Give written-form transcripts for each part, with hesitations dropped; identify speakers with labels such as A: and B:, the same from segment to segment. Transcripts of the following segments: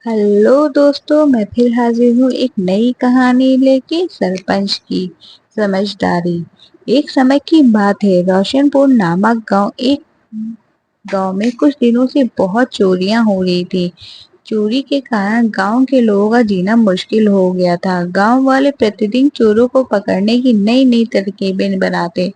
A: Hello दोस्तों, मैं फिर हाजिर हूँ एक नई कहानी लेके। सरपंच की समझदारी। एक समय की बात है, रोशनपुर नामक गांव में कुछ दिनों से बहुत चोरियां हो रही थी। चोरी के कारण गांव के लोगों का जीना मुश्किल हो गया था। गांव वाले प्रतिदिन चोरों को पकड़ने की नई नई तरकीबें बनाते,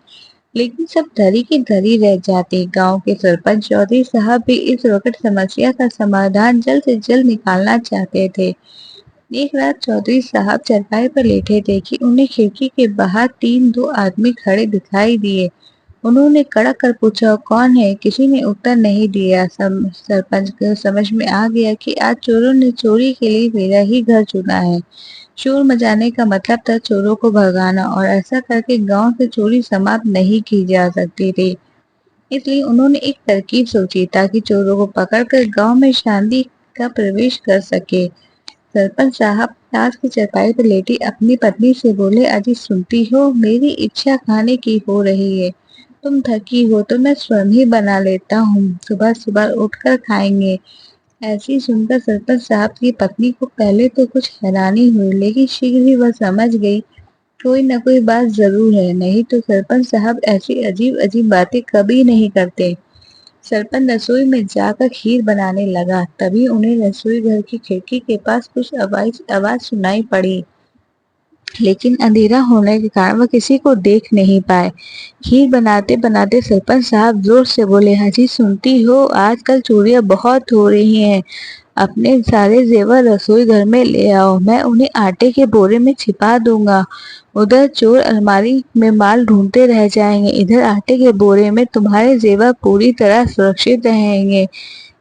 A: लेकिन सब धरी की धरी रह जाती। गांव के सरपंच चौधरी साहब भी इस वक्त समस्या का समाधान जल्द से जल्द निकालना चाहते थे। एक रात चौधरी साहब चारपाई पर लेटे थे कि उन्हें खिड़की के बाहर दो आदमी खड़े दिखाई दिए। उन्होंने कड़क कर पूछा, कौन है? किसी ने उत्तर नहीं दिया। सरपंच को समझ में आ गया कि आज चोरों ने चोरी के लिए मेरा ही घर चुना है। शोर मचाने का मतलब था चोरों को भगाना, और ऐसा करके गांव से चोरी समाप्त नहीं की जा सकती थी। इसलिए उन्होंने एक तरकीब सोची ताकि चोरों को पकड़कर गांव में शांति का प्रवेश कर सके। सरपंच साहब ताश की चारपाई पर लेटी अपनी पत्नी से बोले, अजी सुनती हो, मेरी इच्छा खाने की हो रही है। तुम थकी हो तो मैं स्वयं ही बना लेता हूँ, सुबह सुबह उठकर खाएंगे। ऐसी सुनकर सरपंच साहब की पत्नी को पहले तो कुछ हैरानी हुई, लेकिन शीघ्र ही वह समझ गई कोई न कोई बात जरूर है, नहीं तो सरपंच साहब ऐसी अजीब अजीब बातें कभी नहीं करते। सरपंच रसोई में जाकर खीर बनाने लगा। तभी उन्हें रसोई घर की खिड़की के पास कुछ आवाज आवाज सुनाई पड़ी, लेकिन अंधेरा होने के कारण वह किसी को देख नहीं पाए। खीर बनाते बनाते सरपंच साहब जोर से बोले, हाजी सुनती हो, आजकल चोरियां बहुत हो रही हैं। अपने सारे जेवर रसोई घर में ले आओ, मैं उन्हें आटे के बोरे में छिपा दूंगा। उधर चोर अलमारी में माल ढूंढते रह जाएंगे, इधर आटे के बोरे में तुम्हारे जेवर पूरी तरह सुरक्षित रहेंगे।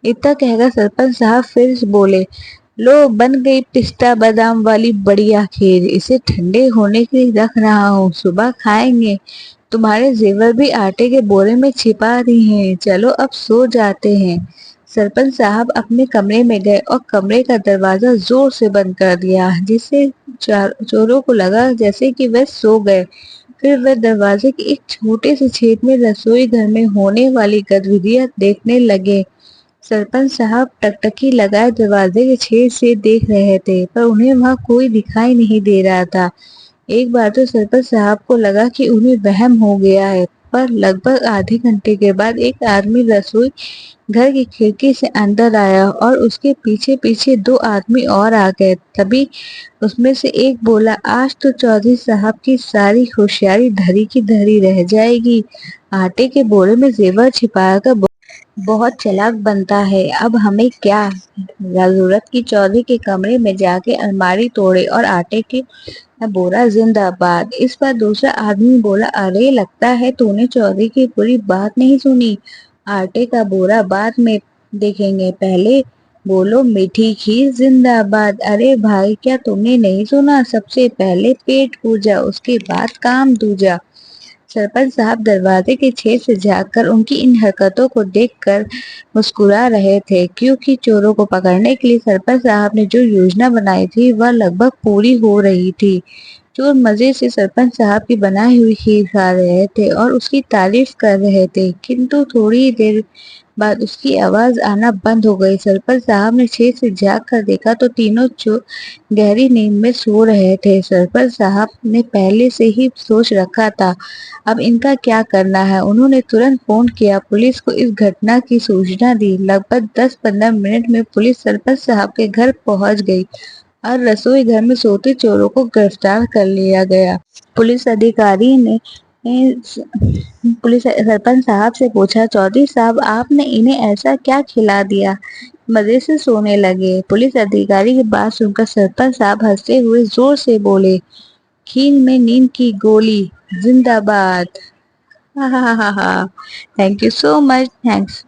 A: इतना कहकर सरपंच साहब फिर बोले, लो बन गई पिस्ता बादाम वाली बढ़िया खीर, इसे ठंडे होने के लिए रख रहा हूँ, सुबह खाएंगे। तुम्हारे जेवर भी आटे के बोरे में छिपा रही हैं, चलो अब सो जाते हैं। सरपंच साहब अपने कमरे में गए और कमरे का दरवाजा जोर से बंद कर दिया, जिससे चोरों को लगा जैसे कि वे सो गए। फिर वह दरवाजे के एक छोटे से छेद में रसोई घर में होने वाली गतिविधियां देखने लगे। सरपंच साहब टकटकी लगाए दरवाजे के छेद से देख रहे थे, पर उन्हें वहां कोई दिखाई नहीं दे रहा था। एक बार तो सरपंच साहब को लगा कि उन्हें वहम हो गया है, पर लगभग आधे घंटे के बाद एक आदमी रसोई घर की खिड़की से अंदर आया और उसके पीछे पीछे दो आदमी और आ गए। तभी उसमें से एक बोला, आज तो चौधरी साहब की सारी होशियारी धरी की धरी रह जाएगी। आटे के बोरे में जेवर छिपाकर बहुत चालाक बनता है। अब हमें क्या जरूरत की चौधरी के कमरे में जाके अलमारी तोड़े और आटे के बोरा जिंदाबाद। इस पर दूसरा आदमी बोला, अरे लगता है तूने चौधरी की पूरी बात नहीं सुनी। आटे का बोरा बाद में देखेंगे, पहले बोलो मीठी खीर जिंदाबाद। अरे भाई, क्या तुमने नहीं सुना? सबसे पहले पेट पूजा, उसके बाद काम दूजा। सरपंच साहब दरवाजे के छेद से झांककर उनकी इन हरकतों को देखकर मुस्कुरा रहे थे, क्योंकि चोरों को पकड़ने के लिए सरपंच साहब ने जो योजना बनाई थी वह लगभग पूरी हो रही थी। चोर मजे से सरपंच साहब की बनाई हुई खीर खा रहे थे और उसकी तारीफ कर रहे थे, किंतु थोड़ी देर बाद उसकी आवाज आना बंद हो गई। सरपंच साहब ने छेद से झांक कर देखा तो तीनों चोर गहरी नींद में सो रहे थे। सरपंच साहब ने पहले से ही सोच रखा था अब इनका क्या करना है। उन्होंने तुरंत फोन किया, पुलिस को इस घटना की सूचना दी। लगभग 10-15 मिनट में पुलिस सरपंच साहब के घर पहुंच गई और रसोई घर में सोते चोरों को गिरफ्तार कर लिया गया। पुलिस अधिकारी ने पुलिस सरपंच साहब से पूछा, चौधरी साहब आपने इन्हें ऐसा क्या खिला दिया, मजे से सोने लगे? पुलिस अधिकारी की बात सुनकर सरपंच साहब हंसते हुए जोर से बोले, खीर में नींद की गोली जिंदाबाद। हा हा हा हा। Thank you so much. Thanks.